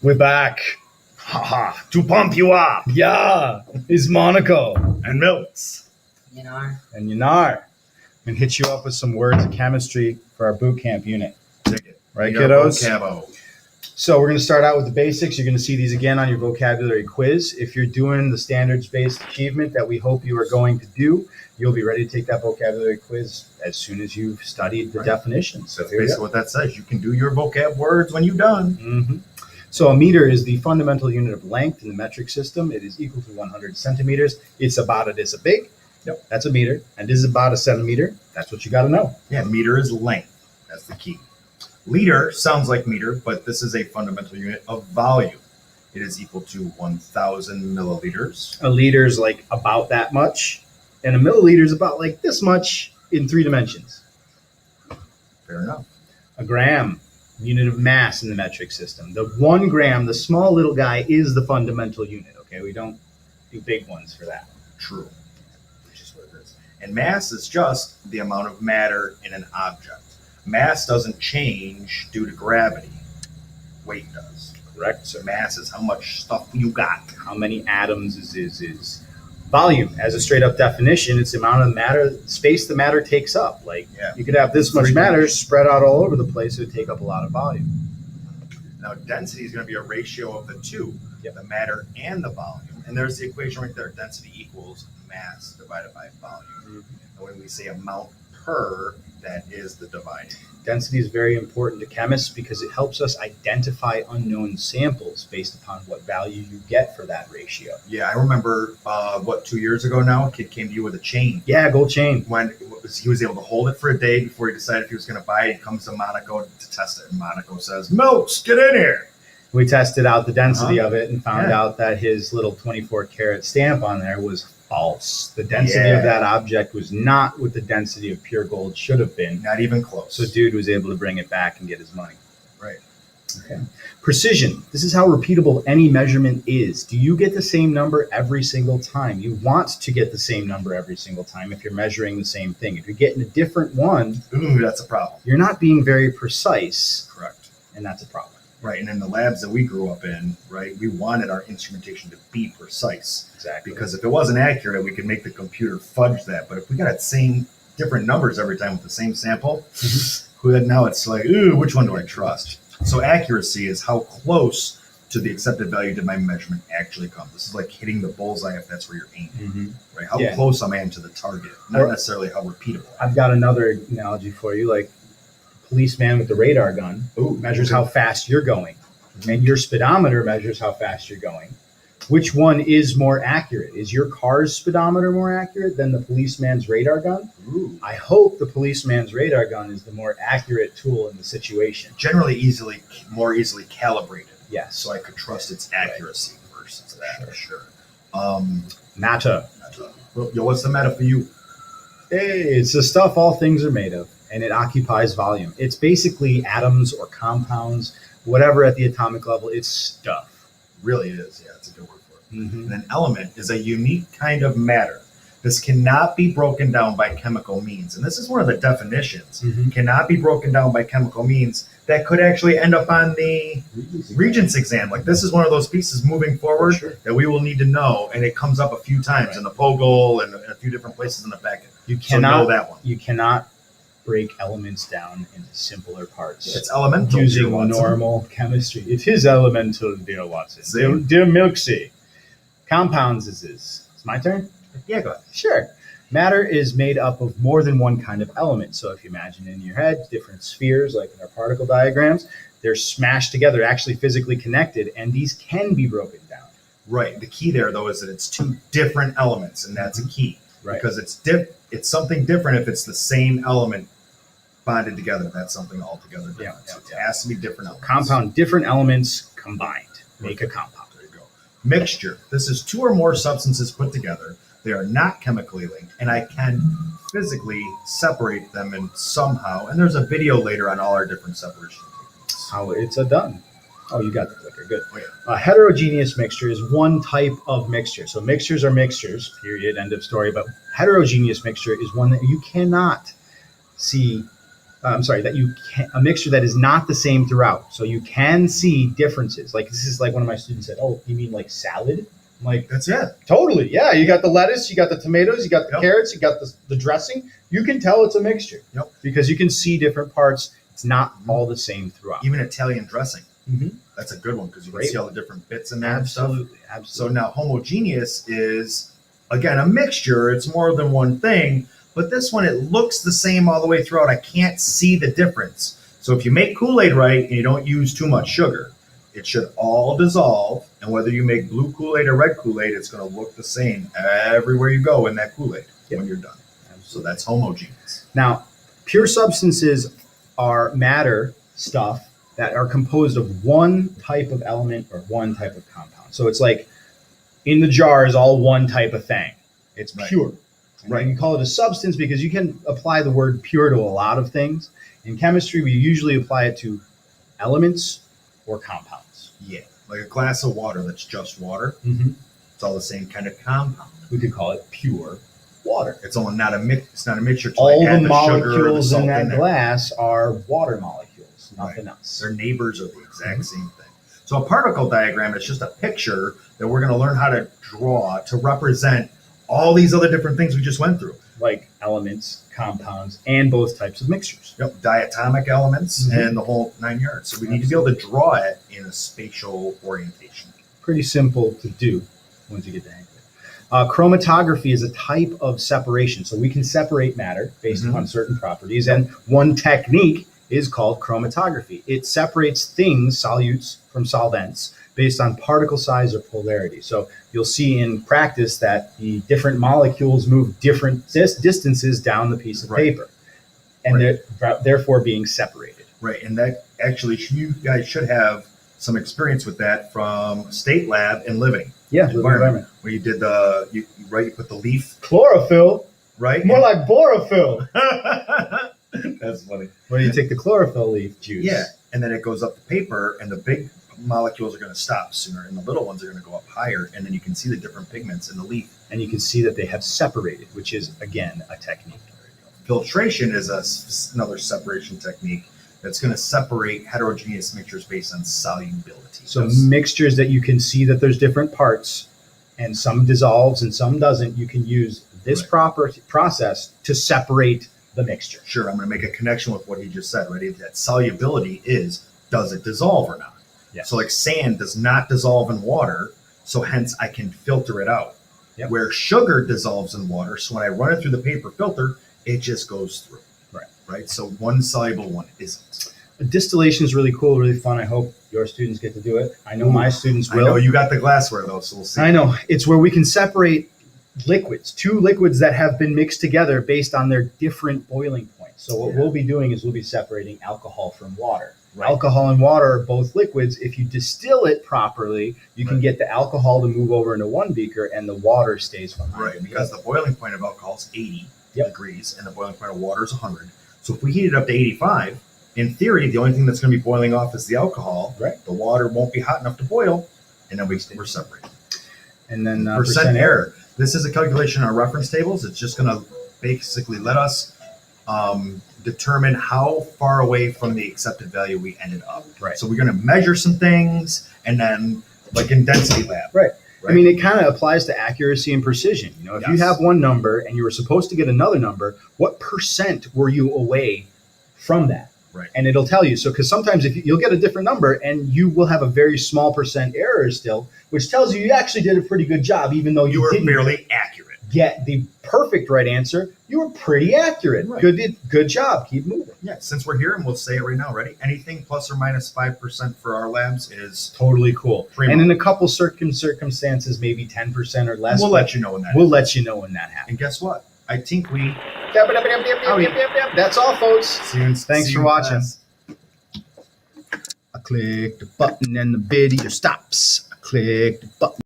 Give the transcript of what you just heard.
We're back. Haha, to pump you up. Yeah, it's Monaco And Milks. and Yanar. I'm going to hit you up with some words of chemistry for our boot camp unit. Take it. Right, Your kiddos? vocabo. So we're going to start out with the basics. You're going to see these again on your vocabulary quiz. If you're doing the standards-based achievement that we hope you are going to do, you'll be ready to take that vocabulary quiz as soon as you've studied the definitions. So that's basically what that says. You can do your vocab words when you're done. Mm-hmm. So a meter is the fundamental unit of length in the metric system. It is equal to 100 centimeters. It's about a this big. Yep. That's a meter. And this is about a centimeter. That's what you got to know. Yeah, meter is length. That's the key. Liter sounds like meter, but this is a fundamental unit of volume. It is equal to 1,000 milliliters. A liter is like about that much. And a milliliter is about like this much in 3 dimensions. Fair enough. A gram, unit of mass in the metric system. The 1 gram, the small little guy, is the fundamental unit. Okay, we don't do big ones for that. True. Which is what it is. And mass is just the amount of matter in an object. Mass doesn't change due to gravity. Weight does. Correct. So mass is how much stuff you got. How many atoms is volume. As a straight up definition, it's the amount of matter, space the matter takes up. Like you could have this much matter spread out all over the place. It would take up a lot of volume. Now density is going to be a ratio of the two, Yep. the matter and the volume. And there's the equation right there. Density equals mass divided by volume. And when we say amount per, that is the dividing. Density is very important to chemists because it helps us identify unknown samples based upon what value you get for that ratio. Yeah, I remember, 2 years ago now, a kid came to you with a chain. Yeah, gold chain. When he was able to hold it for a day before he decided if he was going to buy it, he comes to Monaco to test it. And Monaco says, Milks, get in here. We tested out the density of it and found out that his little 24 karat stamp on there was false. The density of that object was not what the density of pure gold should have been. Not even close. So dude was able to bring it back and get his money. Right. Okay. Precision. This is how repeatable any measurement is. Do you get the same number every single time? You want to get the same number every single time if you're measuring the same thing. If you're getting a different one, Ooh, that's a problem. you're not being very precise, Correct. and that's a problem. Right. And in the labs that we grew up in, right, we wanted our instrumentation to be precise. Exactly. Because if it wasn't accurate, we could make the computer fudge that. But if we got the same different numbers every time with the same sample, now it's like, ooh, which one do I trust? So accuracy is how close to the accepted value did my measurement actually come. This is like hitting the bullseye if that's where you're aiming. Right? How close am I to the target, not necessarily how repeatable. I've got another analogy for you. Like a policeman with the radar gun measures how fast you're going, and your speedometer measures how fast you're going. Which one is more accurate? Is your car's speedometer more accurate than the policeman's radar gun? Ooh. I hope the policeman's radar gun is the more accurate tool in the situation. Generally more easily calibrated. Yes. So I could trust its accuracy versus that. For sure. Matter. Yo, what's the matter for you? Hey, it's the stuff all things are made of, and it occupies volume. It's basically atoms or compounds, whatever at the atomic level, it's stuff. Really it is. Yeah, it's a good word for it. Mm-hmm. And an element is a unique kind of matter. This cannot be broken down by chemical means. And this is one of the definitions. Cannot be broken down by chemical means. That could actually end up on the Regents exam. Like this is one of those pieces moving forward that we will need to know. And it comes up a few times in the POGIL and a few different places in the packet. You cannot know that one. You cannot break elements down into simpler parts. It's elemental. Using normal chemistry. It is elemental, dear Watson. Dear Milksy. Compounds is this. It's my turn? Yeah, go ahead. Sure. Matter is made up of more than one kind of element. So if you imagine in your head different spheres, like in our particle diagrams, they're smashed together, actually physically connected, and these can be broken down. Right. The key there, though, is that it's two different elements, and that's a key. Right. Because it's something different if it's the same element bonded together. That's something altogether different. So it has to be different elements. Compound, different elements combined make a compound. There you go. Mixture. This is two or more substances put together. They are not chemically linked, and I can physically separate them in somehow. And there's a video later on all our different separation techniques. How it's done. Oh, you got the clicker. Good. Oh, yeah. A heterogeneous mixture is one type of mixture. So mixtures are mixtures, period, end of story. But heterogeneous mixture is one that you cannot see a mixture that is not the same throughout. So you can see differences. Like this is like one of my students said, "Oh, you mean like salad?" I'm like, That's it. totally. Yeah, you got the lettuce, you got the tomatoes, you got the Yep. carrots, you got the dressing. You can tell it's a mixture. Yep. Because you can see different parts. It's not all the same throughout. Even Italian dressing. Mhm. That's a good one because you can Great see all the different bits in there and stuff. Absolutely. So Absolutely. now homogeneous is, again, a mixture. It's more than one thing, but this one, it looks the same all the way throughout. I can't see the difference. So if you make Kool-Aid right and you don't use too much sugar, it should all dissolve. And whether you make blue Kool-Aid or red Kool-Aid, it's going to look the same everywhere you go in that Kool-Aid when you're done. So that's homogeneous. Now, pure substances are matter stuff that are composed of one type of element or one type of compound. So it's like in the jar is all one type of thing. It's Right. pure. And Right. you call it a substance because you can apply the word pure to a lot of things. In chemistry, we usually apply it to elements or compounds. Yeah. Like a glass of water that's just water. Mm-hmm. It's all the same kind of compound. We could call it pure water. It's only not a mix. It's not a mixture. To All like add the sugar or the molecules salt in that there. glass are water molecules, nothing else. Their neighbors are the exact same thing. So a particle diagram is just a picture that we're going to learn how to draw to represent all these other different things we just went through. Like elements, compounds, and both types of mixtures. Yep, diatomic elements Mhm. and the whole 9 yards. So we need to be able to draw it in a spatial orientation. Pretty simple to do once you get the hang of it. Chromatography is a type of separation. So we can separate matter based Mhm. upon certain properties. And one technique is called chromatography. It separates things, solutes, from solvents based on particle size or polarity. So you'll see in practice that the different molecules move different distances down the piece of Right. paper. And they're therefore being separated. Right, and that actually, you guys should have some experience with that from state lab and living Yeah, living environment. where you did you put the leaf, Chlorophyll, right? more like borophyll. That's funny. Where you take the chlorophyll leaf juice. Yeah, and then it goes up the paper, and the big molecules are going to stop sooner, and the little ones are going to go up higher, and then you can see the different pigments in the leaf. And you can see that they have separated, which is, again, a technique. Filtration is another separation technique that's going to separate heterogeneous mixtures based on solubility. So mixtures that you can see that there's different parts, and some dissolves and some doesn't, you can use this Right. proper process to separate the mixture. Sure, I'm going to make a connection with what he just said. Ready? That solubility is, does it dissolve or not? Yeah. So like sand does not dissolve in water, so hence I can filter it out. Yep. Where sugar dissolves in water, so when I run it through the paper filter, it just goes through. Right. Right. So one soluble, one isn't. Distillation is really cool, really fun. I hope your students get to do it. I know my students I know will. you got the glassware though, so we'll see. I know. It's where we can separate liquids, two liquids that have been mixed together based on their different boiling points. So what Yeah. we'll be doing is we'll be separating alcohol from water. Right. Alcohol and water are both liquids. If you distill it properly, you can Right. get the alcohol to move over into one beaker and the water stays behind. Right, in the because other. the boiling point of alcohol is 80 Yep. degrees and the boiling point of water is 100. So if we heat it up to 85, in theory, the only thing that's going to be boiling off is the alcohol. Right. The water won't be hot enough to boil, and then we're separated. And then Percent error. This is a calculation on our reference tables. It's just going to basically let us determine how far away from the accepted value we ended up. Right. So we're going to measure some things, and then like in density lab. Right. I mean, it kind of applies to accuracy and precision. You know, if you Yes. have one number and you were supposed to get another number, what percent were you away from that? Right. And it'll tell you. So, because sometimes if you'll get a different number and you will have a very small percent error still, which tells you actually did a pretty good job, even though You were didn't fairly accurate. get the perfect right answer. You were pretty accurate. Right. Good job. Keep moving. Yeah, since we're here and we'll say it right now, ready? Anything plus or minus 5% for our labs is Totally cool. Primo. And in a couple circumstances, maybe 10% or less. we'll let you know when that We'll let you know when that happens. And guess what? I think we That's all, folks. see you in Thanks see for you in watching. class. I click the button and the video stops. I click the button.